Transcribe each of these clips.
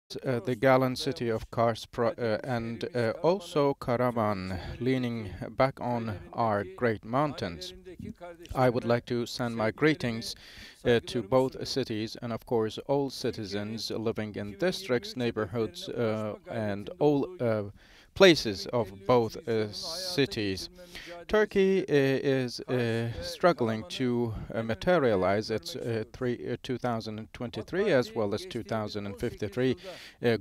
the gallant city of Kars and also Karaman, leaning back on our great mountains. I would like to send my greetings to both cities and, of course, all citizens living in districts, neighborhoods, and all places of both cities. Turkey is struggling to materialize its 2023 as well as 2053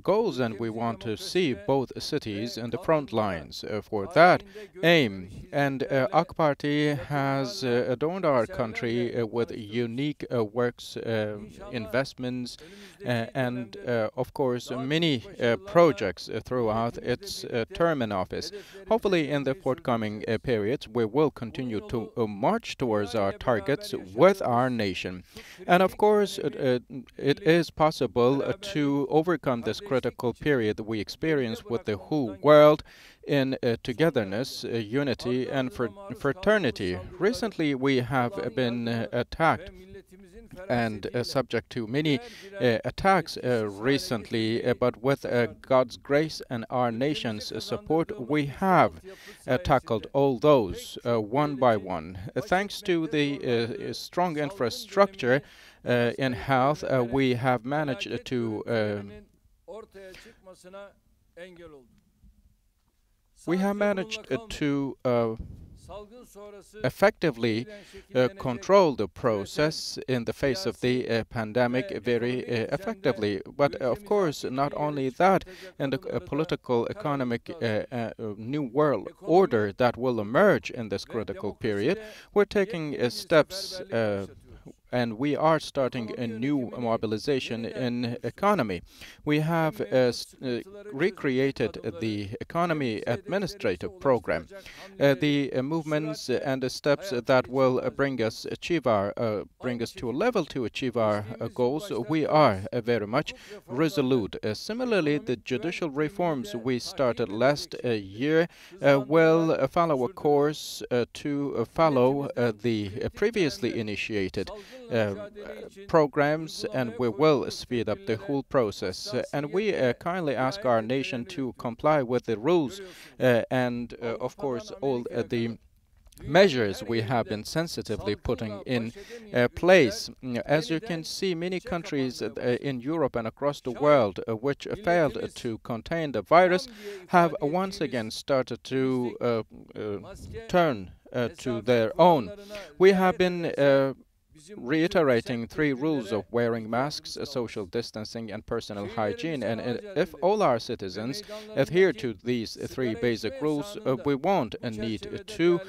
goals, and we want to see both cities in the front lines for that aim. And AK Party has adorned our country with unique works, investments, and of course many projects throughout its term in office. Hopefully in the forthcoming periods we will continue to march towards our targets with our nation. And of course it is possible to overcome this critical period we experience with the whole world in togetherness, unity, and fraternity. Recently we have been attacked and subject to many attacks recently, but with God's grace and our nation's support, we have tackled all those one by one. Thanks to the strong infrastructure in health, we have managed to effectively control the process in the face of the pandemic very effectively. But of course, not only that, in the political, economic new world order that will emerge in this critical period, we're taking steps and we are starting a new mobilization in economy. We have recreated the economy administrative program. The movements and the steps that will bring us to a level to achieve our goals, we are very much resolute. Similarly, the judicial reforms we started last year will follow a course to follow the previously initiated programs, and we will speed up the whole process. And we kindly ask our nation to comply with the rules and, of course, all the measures we have been sensitively putting in place. As you can see, many countries in Europe and across the world which failed to contain the virus have once again started to turn to their own. We have been reiterating 3 rules of wearing masks, social distancing, and personal hygiene. And if all our citizens adhere to these 3 basic rules, we won't need to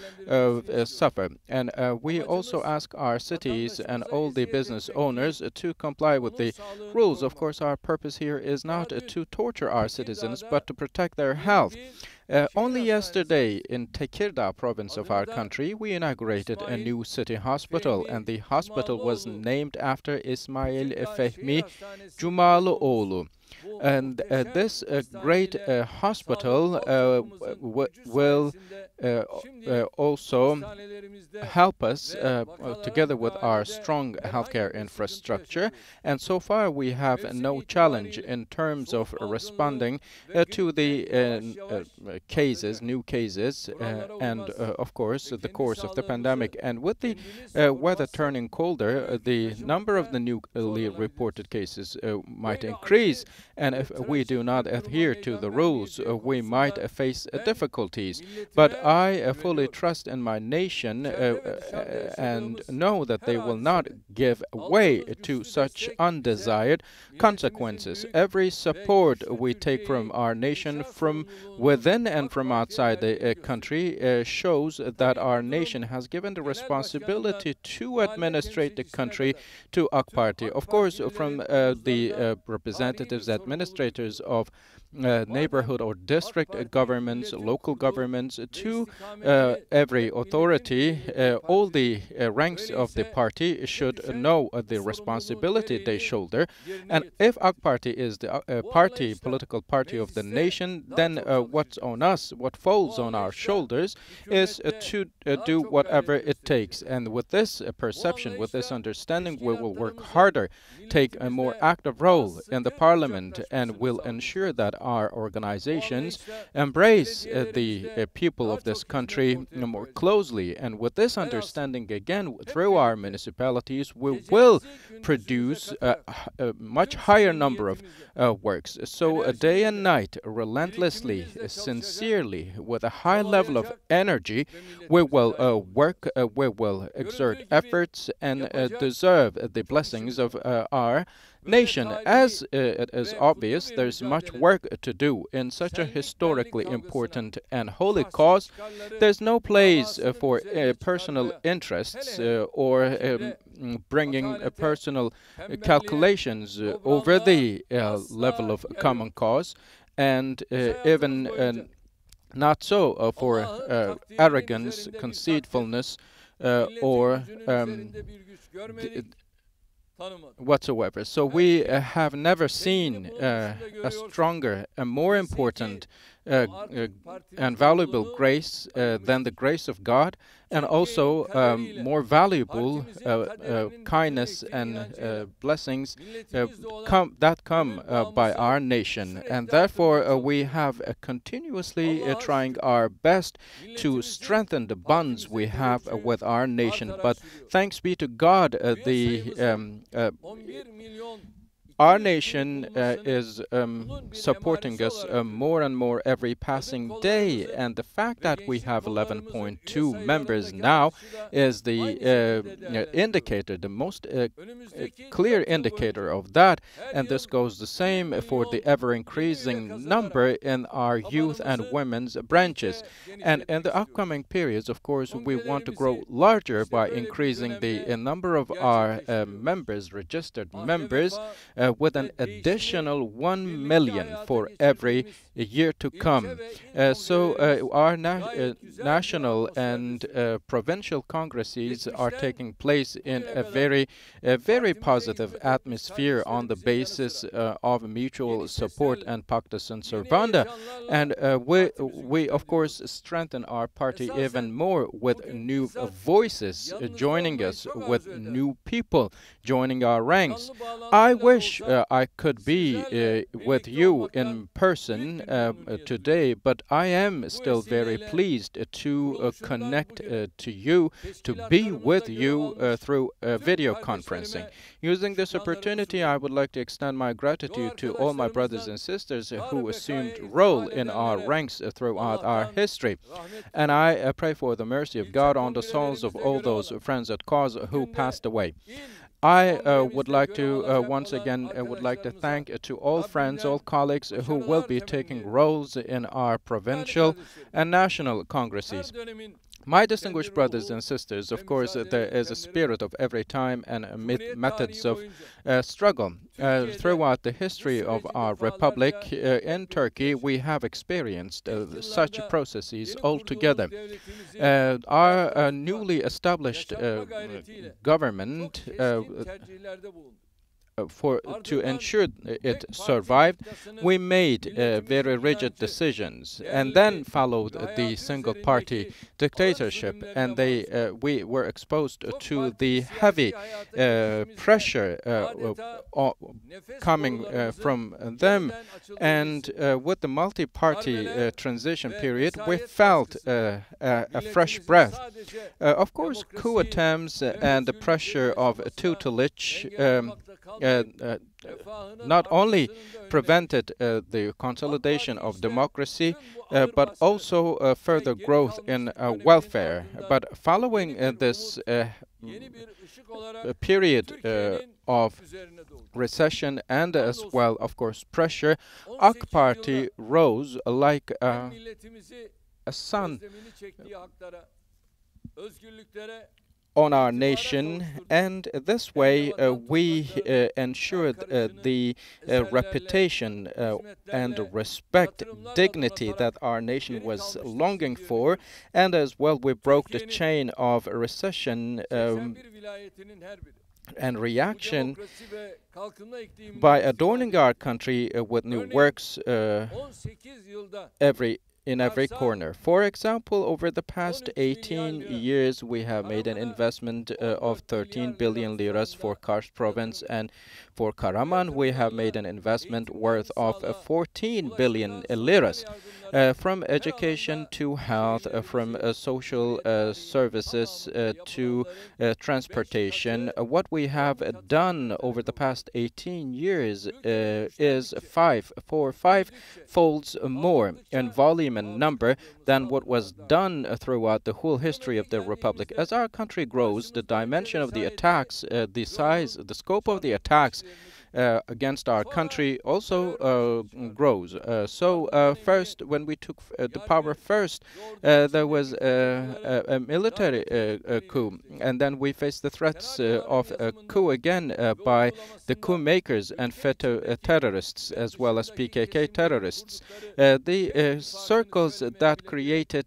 suffer. And we also ask our cities and all the business owners to comply with the rules. Of course, our purpose here is not to torture our citizens, but to protect their health. Only yesterday in Tekirdağ province of our country, we inaugurated a new city hospital, and the hospital was named after İsmail Fehmi Cumalıoğlu. And this great hospital will also help us together with our strong healthcare infrastructure. And so far we have no challenge in terms of responding to the new cases, and of course the course of the pandemic. And with the weather turning colder, the number of the newly reported cases might increase. And if we do not adhere to the rules, we might face difficulties. But I fully trust in my nation and know that they will not give way to such undesired consequences. Every support we take from our nation, from within and from outside the country, shows that our nation has given the responsibility to administrate the country to AK Party. Of course, from the representatives, administrators of neighborhood or district governments, local governments, to to every authority, all the ranks of the party should know the responsibility they shoulder. And if AK Party is the political party of the nation, then what's on us, what falls on our shoulders, is to do whatever it takes. And with this perception, with this understanding, we will work harder, take a more active role in the parliament, and will ensure that our organizations embrace the people of this country more closely. And with this understanding, again, through our municipalities, we will produce a much higher number of works. So day and night, relentlessly, sincerely, with a high level of energy, we will work, we will exert efforts, and deserve the blessings of our nation. As it is obvious, there's much work to do in such a historically important and holy cause. There's no place for personal interests or bringing personal calculations over the level of common cause, and even not so for arrogance, conceitfulness, or whatsoever. So we have never seen a stronger and more important and valuable grace than the grace of God, and also more valuable kindness and blessings that come by our nation. And therefore we have continuously trying our best to strengthen the bonds we have with our nation. But thanks be to God, our nation is supporting us more and more every passing day, and the fact that we have 11.2 members now is the indicator, the most clear indicator of that. And this goes the same for the ever-increasing number in our youth and women's branches. And in the upcoming periods, of course, we want to grow larger by increasing the number of our members, registered members, with an additional 1 million for every year to come. So our national and provincial congresses are taking place in a very positive atmosphere on the basis of mutual support and pacta sunt servanda. And we of course strengthen our party even more with new voices joining us, with new people joining our ranks. I wish I could be with you in person today, but I am still very pleased to connect to you, to be with you through video conferencing. Using this opportunity, I would like to extend my gratitude to all my brothers and sisters who assumed role in our ranks throughout our history. And I pray for the mercy of God on the souls of all those friends at cause who passed away. I would like to once again would like to thank to all friends, all colleagues who will be taking roles in our provincial and national congresses. My distinguished brothers and sisters, of course, there is a spirit of every time and methods of struggle. Throughout the history of our republic in Turkey, we have experienced such processes altogether. Our newly established government to ensure it survived, we made very rigid decisions, and then followed the single-party dictatorship, and we were exposed to the heavy pressure coming from them. And with the multi-party transition period, we felt a fresh breath. Of course, coup attempts and the pressure of tutelage not only prevented the consolidation of democracy, but also further growth in welfare. But following this period of recession and as well, of course, pressure, AK Party rose like a sun on our nation, and this way we ensured the reputation and respect, dignity that our nation was longing for, and as well we broke the chain of recession and reaction by adorning our country with new works in every corner. For example, over the past 18 years, we have made an investment of 13 billion liras for Kars province, and for Karaman, we have made an investment worth of 14 billion liras. From education to health, from social services to transportation. What we have done over the past 18 years is five folds more in volume and number than what was done throughout the whole history of the Republic. As our country grows, the dimension of the attacks, the size, the scope of the attacks against our country also grows. First, when we took the power first, there was a military coup, and then we faced the threats of a coup again by the coup makers and FETÖ terrorists, as well as PKK terrorists. The circles that created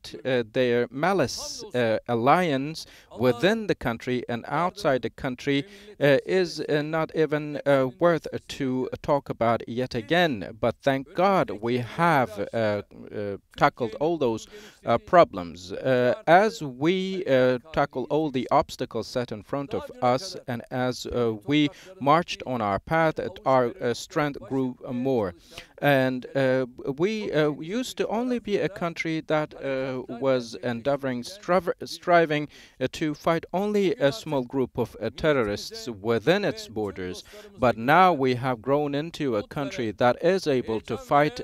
their malice alliance within the country and outside the country is not even worth to talk about yet again. But thank God we have tackled all those problems. As we tackle all the obstacles set in front of us, and as we marched on our path, our strength grew more. And we used to only be a country that was endeavoring, striving to fight only a small group of terrorists within its borders. But now we have grown into a country that is able to fight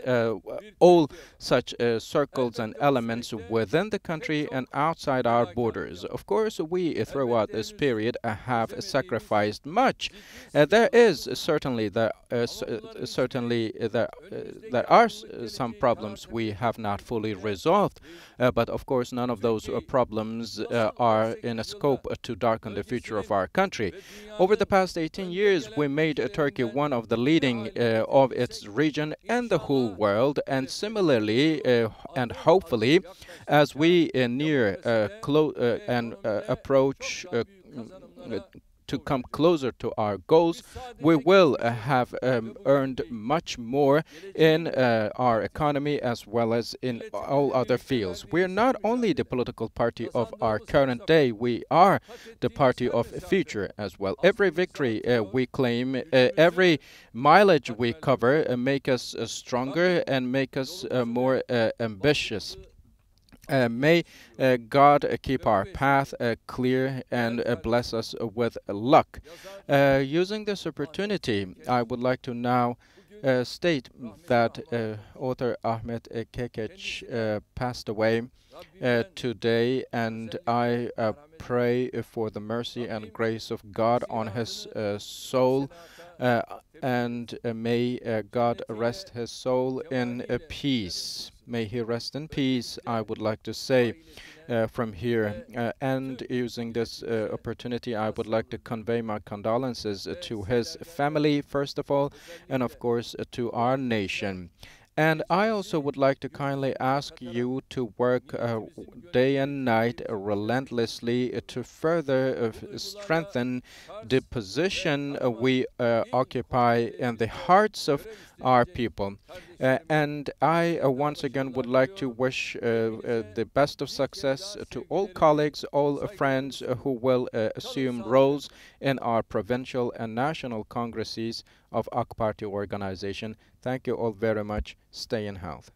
all such circles and elements within the country and outside our borders. Of course, we throughout this period have sacrificed much. There is certainly there are some problems we have not fully resolved, but of course none of those problems are in a scope to darken the future of our country. Over the past 18 years, we made Turkey one of the leading of its region and the whole world, and similarly and hopefully, as we near and approach to come closer to our goals, we will have earned much more in our economy as well as in all other fields. We are not only the political party of our current day, we are the party of future as well. Every victory we claim, every mileage we cover make us stronger and make us more ambitious. May God keep our path clear and bless us with luck. Using this opportunity, I would like to now state that author Ahmet Kekec passed away today, and I pray for the mercy and grace of God on his soul, and may God rest his soul in peace. May he rest in peace, I would like to say from here. And using this opportunity, I would like to convey my condolences to his family, first of all, and of course to our nation. And I also would like to kindly ask you to work day and night relentlessly to further strengthen the position we occupy in the hearts of our people. And I once again would like to wish the best of success to all colleagues, all friends who will assume roles in our provincial and national congresses of AK Party organization. Thank you all very much. Stay in health.